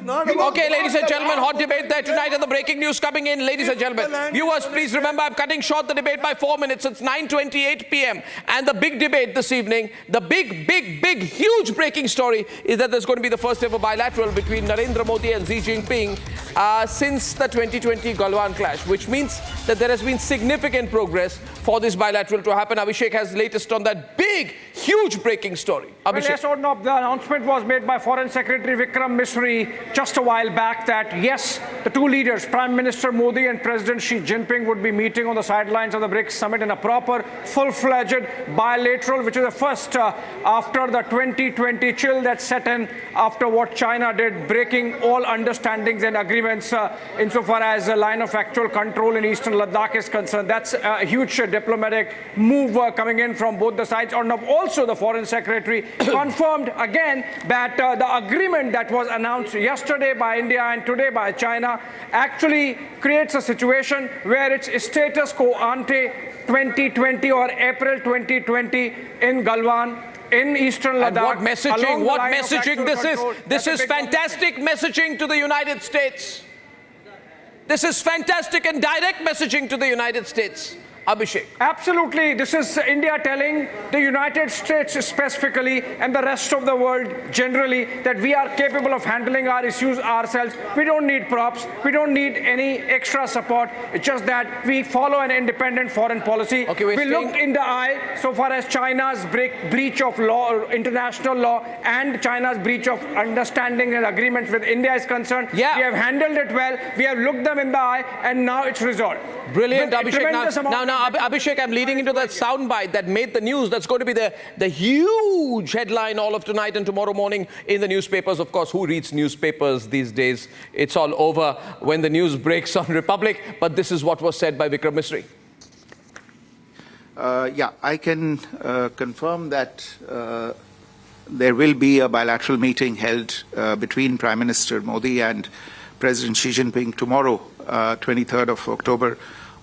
not about... Okay, ladies and gentlemen, hot debate there tonight and the breaking news coming in. Ladies and gentlemen, viewers, please remember I'm cutting short the debate by 4 minutes. It's 9:28 p.m. And the big debate this evening, the big, huge breaking story is that there's going to be the first ever bilateral between Narendra Modi and Xi Jinping since the 2020 Galwan clash, which means that there has been significant progress for this bilateral to happen. Abhishek has latest on that big, huge breaking story. Abhishek. Well, yes, Arnab, the announcement was made by Foreign Secretary Vikram Misri just a while back that, yes, the two leaders, Prime Minister Modi and President Xi Jinping, would be meeting on the sidelines of the BRICS summit in a proper, full-fledged bilateral, which is the first after the 2020 chill that set in after what China did, breaking all understandings and agreements insofar as the line of actual control in eastern Ladakh is concerned. That's a huge diplomatic move coming in from both the sides. Also, the Foreign Secretary confirmed again that the agreement that was announced yesterday by India and today by China actually creates a situation where it's status quo ante 2020 or April 2020 in Galwan, in eastern Ladakh. And what messaging this is. This is fantastic messaging to the United States. This is fantastic and direct messaging to the United States. Abhishek. Absolutely. This is India telling the United States specifically and the rest of the world generally that we are capable of handling our issues ourselves. We don't need props. We don't need any extra support. It's just that we follow an independent foreign policy. Okay, we looked in the eye so far as China's breach of law, international law, and China's breach of understanding and agreements with India is concerned. Yeah. We have handled it well. We have looked them in the eye, and now it's resolved. Brilliant, Abhishek. Now, Abhishek, I'm leading into that soundbite that made the news. That's going to be the huge headline all of tonight and tomorrow morning in the newspapers. Of course, who reads newspapers these days? It's all over when the news breaks on Republic. But this is what was said by Vikram Misri. Yeah, I can confirm that there will be a bilateral meeting held between Prime Minister Modi and President Xi Jinping tomorrow, 23rd of October,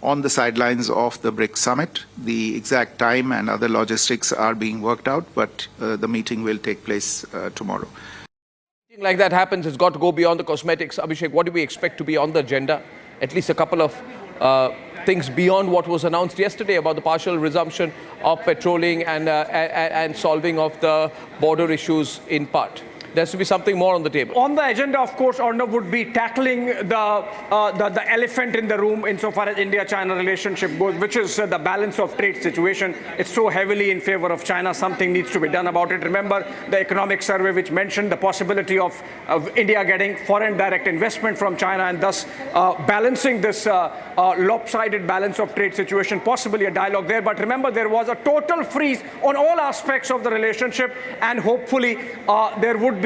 on the sidelines of the BRICS summit. The exact time and other logistics are being worked out, but the meeting will take place tomorrow. Something like that happens, it's got to go beyond the cosmetics. Abhishek, what do we expect to be on the agenda? At least a couple of things beyond what was announced yesterday about the partial resumption of patrolling and solving of the border issues in part. There has to be something more on the table. On the agenda, of course, Arnab, would be tackling the elephant in the room insofar as India-China relationship goes, which is the balance of trade situation. It's so heavily in favor of China. Something needs to be done about it. Remember the economic survey which mentioned the possibility of India getting foreign direct investment from China and thus balancing this lopsided balance of trade situation, possibly a dialogue there. But remember, there was a total freeze on all aspects of the relationship, and hopefully there would be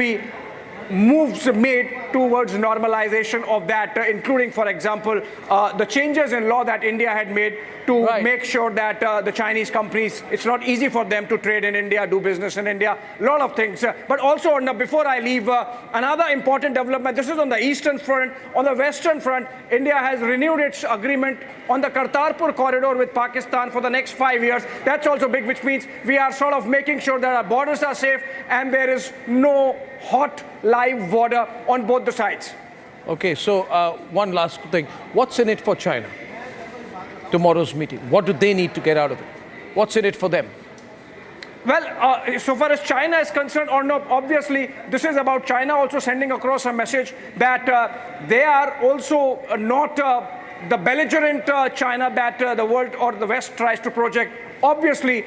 moves made towards normalization of that, including, for example, the changes in law that India had made to make sure that the Chinese companies, it's not easy for them to trade in India, do business in India, a lot of things. But also, before I leave, another important development, this is on the eastern front. On the western front, India has renewed its agreement on the Kartarpur corridor with Pakistan for the next 5 years. That's also big, which means we are sort of making sure that our borders are safe and there is no hot live border on both the sides. Okay, so one last thing. What's in it for China? Tomorrow's meeting. What do they need to get out of it? What's in it for them? Well, so far as China is concerned, or no, obviously, this is about China also sending across a message that they are also not the belligerent China that the world or the West tries to project. Obviously,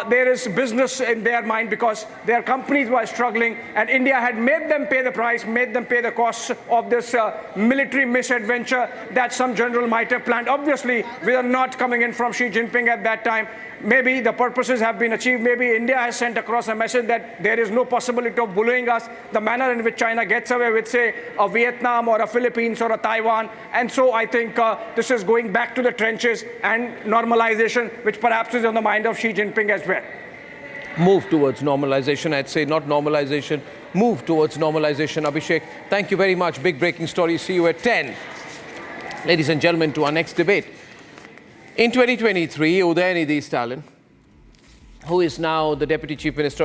there is business in their mind because their companies were struggling and India had made them pay the price, made them pay the costs of this military misadventure that some general might have planned. Obviously, we are not coming in from Xi Jinping at that time. Maybe the purposes have been achieved. Maybe India has sent across a message that there is no possibility of bullying us. The manner in which China gets away with, say, a Vietnam or a Philippines or a Taiwan. And so I think this is going back to the trenches and normalization, which perhaps is on the mind of Xi Jinping as well. Move towards normalization. I'd say not normalization, move towards normalization. Abhishek, thank you very much. Big breaking story. See you at 10. Ladies and gentlemen, to our next debate. In 2023, Udayanithi Stalin, who is now the Deputy Chief Minister